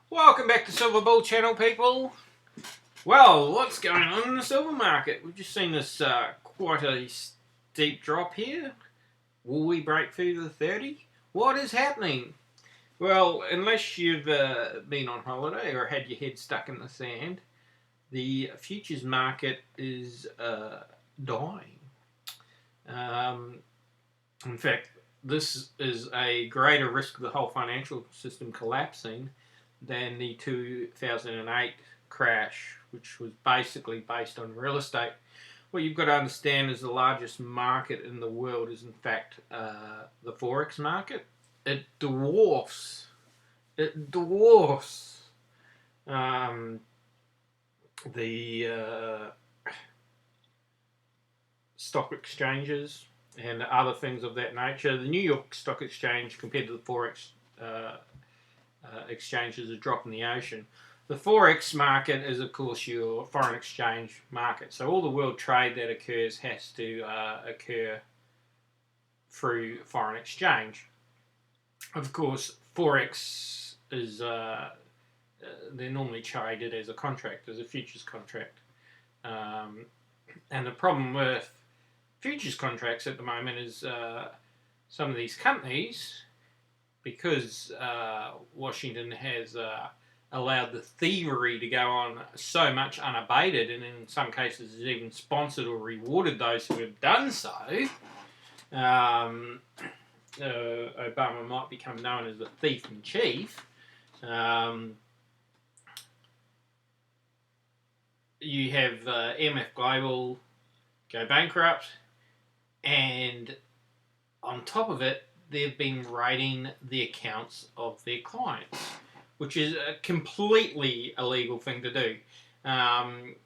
Welcome back to Silver Bull Channel, people. Well, what's going on in the silver market? We've just seen this quite a steep drop here. Will we break through the 30? What is happening? Well, unless you've been on holiday or had your head stuck in the sand, the futures market is dying. In fact, this is a greater risk of the whole financial system collapsing than the 2008 crash, which was basically based on real estate. What you've got to understand is the largest market in the world is in fact the forex market. It dwarfs the stock exchanges and other things of that nature. The New York Stock Exchange compared to the forex exchange is a drop in the ocean. The forex market is, of course, your foreign exchange market. So all the world trade that occurs has to occur through foreign exchange. Of course, forex is they're normally traded as a contract, as a futures contract. And the problem with futures contracts at the moment is some of these companies, because Washington has allowed the thievery to go on so much unabated, and in some cases has even sponsored or rewarded those who have done so, Obama might become known as the thief in chief. You have MF Global go bankrupt, and on top of it, they've been raiding the accounts of their clients, which is a completely illegal thing to do. An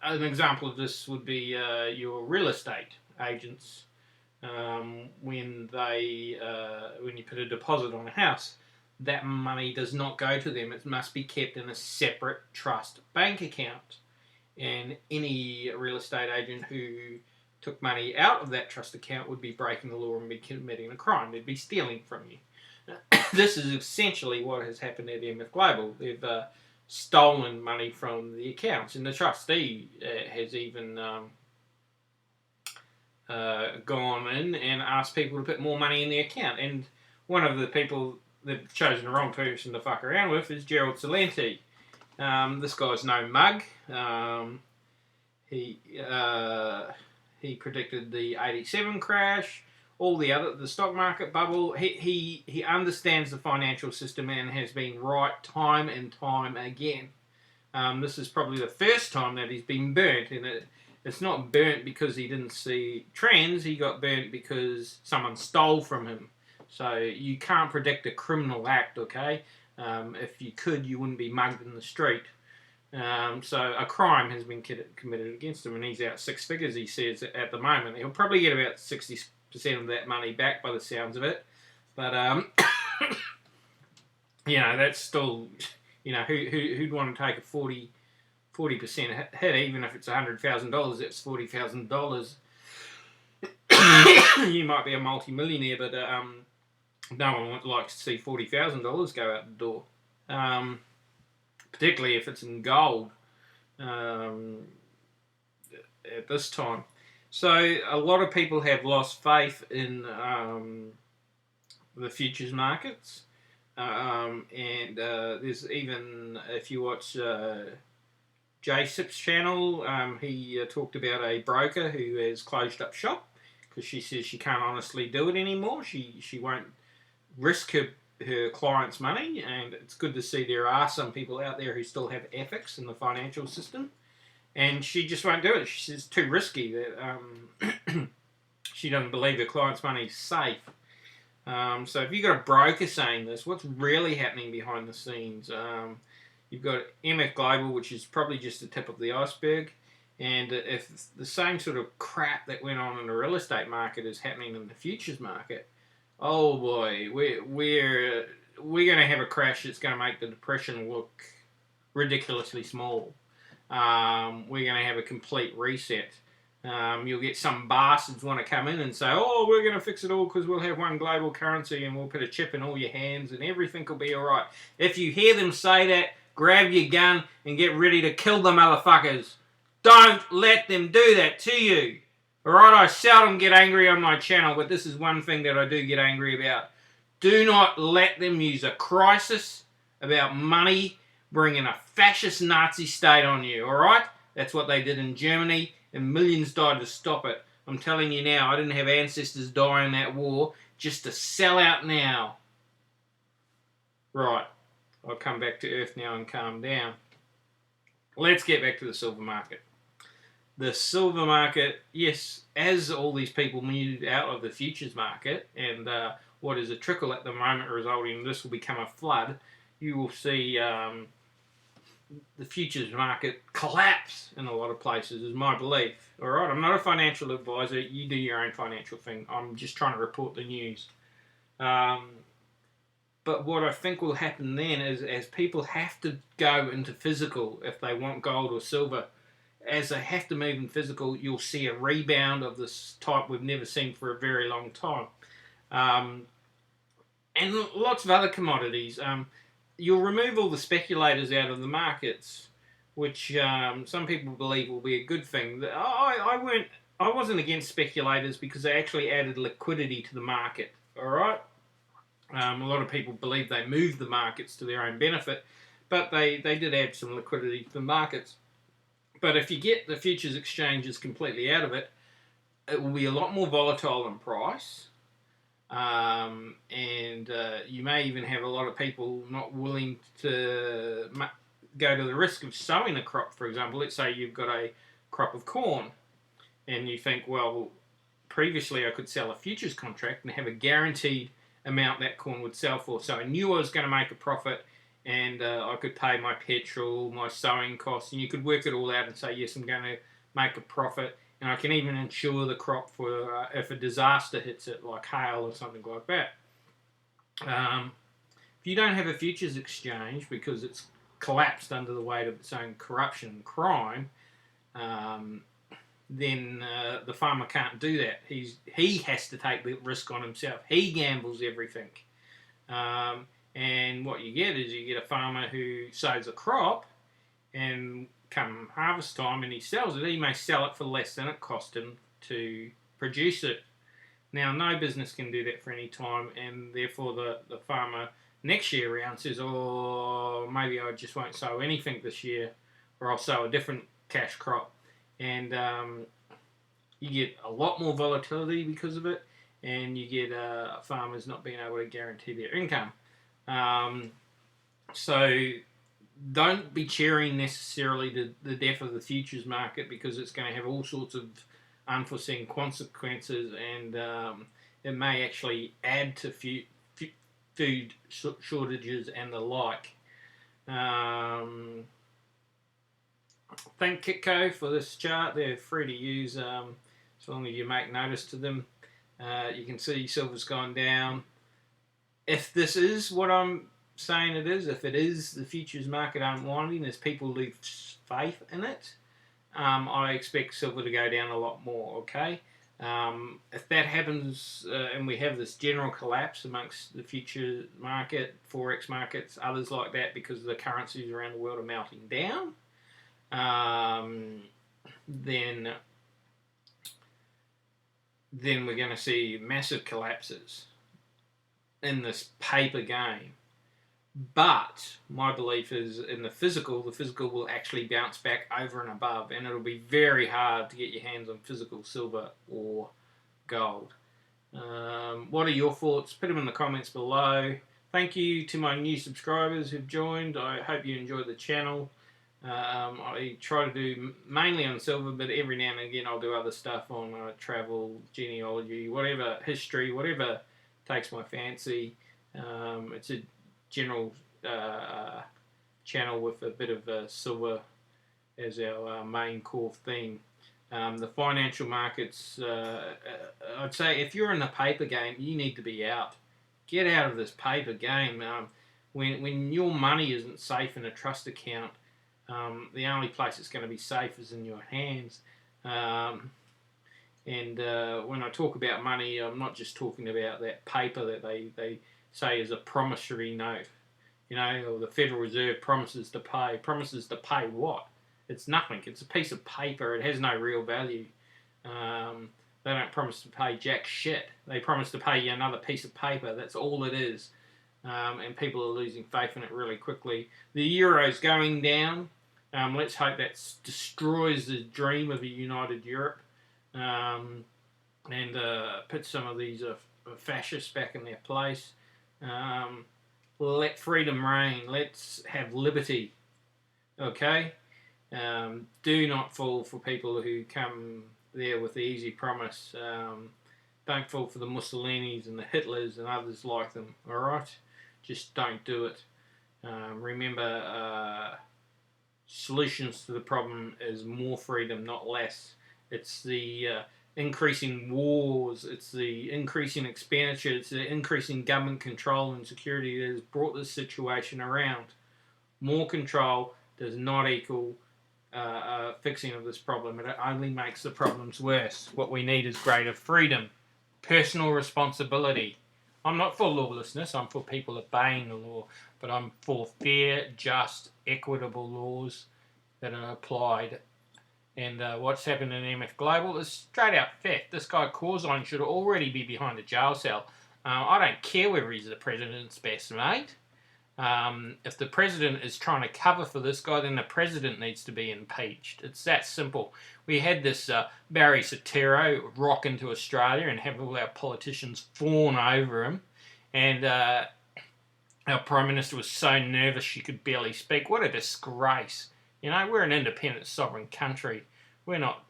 example of this would be your real estate agents. When you put a deposit on a house, that money does not go to them. It must be kept in a separate trust bank account. And any real estate agent who took money out of that trust account would be breaking the law and be committing a crime. They'd be stealing from you. This is essentially what has happened at MF Global. They've stolen money from the accounts, and the trustee has even gone in and asked people to put more money in the account. And one of the people they've chosen the wrong person to fuck around with is Gerald Celente. This guy's no mug. He predicted the '87 crash, the stock market bubble. He understands the financial system and has been right time and time again. This is probably the first time that he's been burnt, and it's not burnt because he didn't see trends. He got burnt because someone stole from him. So you can't predict a criminal act, okay? If you could, you wouldn't be mugged in the street. So a crime has been committed against him, and he's out six figures, he says, at the moment. He'll probably get about 60% of that money back by the sounds of it. But, that's still, who'd want to take a 40% hit, even if it's $100,000, that's $40,000. You might be a multi-millionaire, but no one would like to see $40,000 go out the door, particularly if it's in gold at this time. So a lot of people have lost faith in the futures markets, and there's even, if you watch JSIP's channel, he talked about a broker who has closed up shop because she says she can't honestly do it anymore. She won't risk her clients' money, and it's good to see there are some people out there who still have ethics in the financial system, and she just won't do it. She says it's too risky, that she doesn't believe her clients' money is safe. So if you've got a broker saying this, what's really happening behind the scenes? You've got MF Global, which is probably just the tip of the iceberg, and if the same sort of crap that went on in the real estate market is happening in the futures market, oh boy, we're going to have a crash that's going to make the depression look ridiculously small. We're going to have a complete reset. You'll get some bastards want to come in and say, oh, we're going to fix it all because we'll have one global currency and we'll put a chip in all your hands and everything will be alright. If you hear them say that, grab your gun and get ready to kill the motherfuckers. Don't let them do that to you. Alright, I seldom get angry on my channel, but this is one thing that I do get angry about. Do not let them use a crisis about money bringing a fascist Nazi state on you, alright? That's what they did in Germany, and millions died to stop it. I'm telling you now, I didn't have ancestors die in that war just to sell out now. Right, I'll come back to earth now and calm down. Let's get back to the silver market. The silver market, yes, as all these people moved out of the futures market, and what is a trickle at the moment resulting in this will become a flood, you will see the futures market collapse in a lot of places, is my belief. Alright, I'm not a financial advisor, you do your own financial thing. I'm just trying to report the news. But what I think will happen then is, as people have to go into physical if they want gold or silver, as they have to move in physical, you'll see a rebound of this type we've never seen for a very long time. And lots of other commodities. You'll remove all the speculators out of the markets, which some people believe will be a good thing. I wasn't against speculators because they actually added liquidity to the market. All right. A lot of people believe they moved the markets to their own benefit, but they did add some liquidity to the markets. But if you get the futures exchanges completely out of it, it will be a lot more volatile in price. And you may even have a lot of people not willing to go to the risk of sowing a crop, for example. Let's say you've got a crop of corn and you think, well, previously I could sell a futures contract and have a guaranteed amount that corn would sell for. So I knew I was going to make a profit and I could pay my petrol, my sowing costs, and you could work it all out and say, yes, I'm going to make a profit. And I can even insure the crop for if a disaster hits it, like hail or something like that. If you don't have a futures exchange because it's collapsed under the weight of its own corruption and crime, then the farmer can't do that. He has to take the risk on himself. He gambles everything. And what you get is you get a farmer who sows a crop and come harvest time and he sells it, he may sell it for less than it cost him to produce it. Now, no business can do that for any time, and therefore the farmer next year around says, oh, maybe I just won't sow anything this year, or I'll sow a different cash crop. And you get a lot more volatility because of it, and you get farmers not being able to guarantee their income. So don't be cheering necessarily the death of the futures market because it's going to have all sorts of unforeseen consequences, and it may actually add to food shortages and the like. Thank Kitco for this chart. They're free to use as long as you make notice to them. You can see silver's gone down. If this is what I'm saying it is, if it is the futures market unwinding as people lose faith in it, I expect silver to go down a lot more, okay? If that happens and we have this general collapse amongst the future market, forex markets, others like that, because the currencies around the world are melting down, then we're going to see massive collapses in this paper game. But my belief is in the physical will actually bounce back over and above, and it'll be very hard to get your hands on physical silver or gold. What are your thoughts? Put them in the comments below. Thank you to my new subscribers who've joined. I hope you enjoy the channel. I try to do mainly on silver, but every now and again I'll do other stuff on travel, genealogy, whatever, history, whatever takes my fancy. It's a general channel with a bit of silver as our main core theme. The financial markets, I'd say if you're in the paper game, you need to be out. Get out of this paper game. When your money isn't safe in a trust account, the only place it's going to be safe is in your hands. And when I talk about money, I'm not just talking about that paper that they say is a promissory note, or the Federal Reserve promises to pay. Promises to pay what? It's nothing. It's a piece of paper. It has no real value. They don't promise to pay jack shit. They promise to pay you another piece of paper. That's all it is. And people are losing faith in it really quickly. The euro's going down. Let's hope that destroys the dream of a united Europe, and put some of these fascists back in their place. Let freedom reign. Let's have liberty. Okay? Do not fall for people who come there with the easy promise. Don't fall for the Mussolinis and the Hitlers and others like them. Alright? Just don't do it. Remember, solutions to the problem is more freedom, not less. It's the increasing wars, it's the increasing expenditure, it's the increasing government control and security that has brought this situation around. More control does not equal fixing of this problem. It only makes the problems worse. What we need is greater freedom, personal responsibility. I'm not for lawlessness, I'm for people obeying the law, but I'm for fair, just, equitable laws that are applied. And what's happened in MF Global is straight out theft. This guy Corzine should already be behind a jail cell. I don't care whether he's the president's best mate. If the president is trying to cover for this guy, then the president needs to be impeached. It's that simple. We had this Barry Soetoro rock into Australia and have all our politicians fawn over him. And our Prime Minister was so nervous she could barely speak. What a disgrace. We're an independent sovereign country. We're not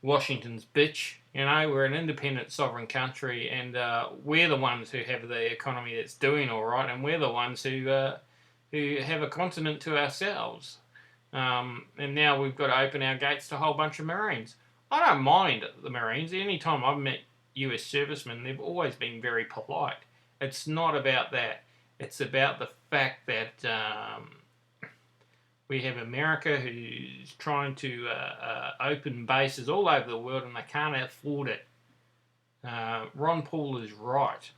Washington's bitch. We're an independent sovereign country, and we're the ones who have the economy that's doing all right, and we're the ones who have a continent to ourselves. And now we've got to open our gates to a whole bunch of Marines. I don't mind the Marines. Any time I've met US servicemen, they've always been very polite. It's not about that. It's about the fact that we have America who's trying to open bases all over the world and they can't afford it. Ron Paul is right.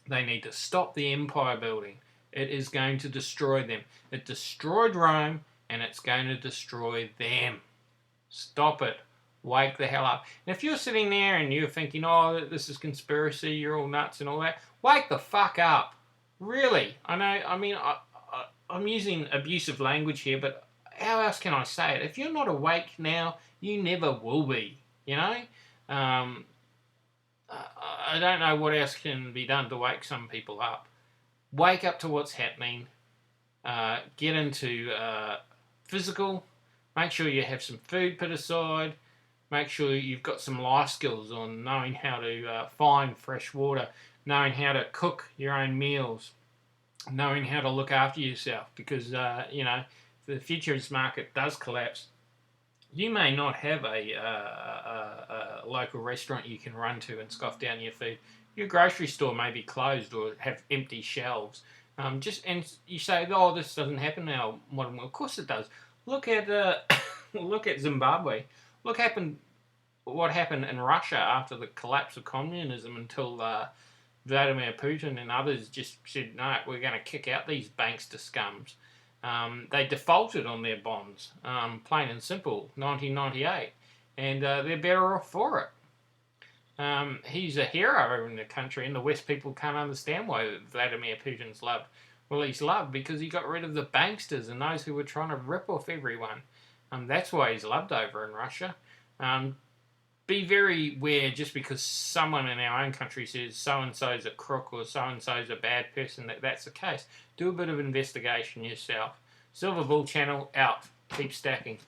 They need to stop the empire building. It is going to destroy them. It destroyed Rome and it's going to destroy them. Stop it. Wake the hell up. And if you're sitting there and you're thinking, oh, this is conspiracy, you're all nuts and all that, wake the fuck up. Really. I'm using abusive language here, but how else can I say it? If you're not awake now, you never will be, I don't know what else can be done to wake some people up. Wake up to what's happening. Get into physical. Make sure you have some food put aside. Make sure you've got some life skills on knowing how to find fresh water, knowing how to cook your own meals, knowing how to look after yourself, because if the futures market does collapse, you may not have a local restaurant you can run to and scoff down your food. Your grocery store may be closed or have empty shelves. And you say, oh, this doesn't happen now, modern world. Of course it does. Look at look at Zimbabwe. Look what happened in Russia after the collapse of communism until Vladimir Putin and others just said, no, we're going to kick out these bankster scums. They defaulted on their bonds, plain and simple, 1998, and they're better off for it. He's a hero in the country, and the West people can't understand why Vladimir Putin's loved. Well, he's loved because he got rid of the banksters and those who were trying to rip off everyone. That's why he's loved over in Russia. Be very aware just because someone in our own country says so-and-so's a crook or so-and-so's a bad person, that's the case. Do a bit of investigation yourself. Silver Bull Channel out. Keep stacking.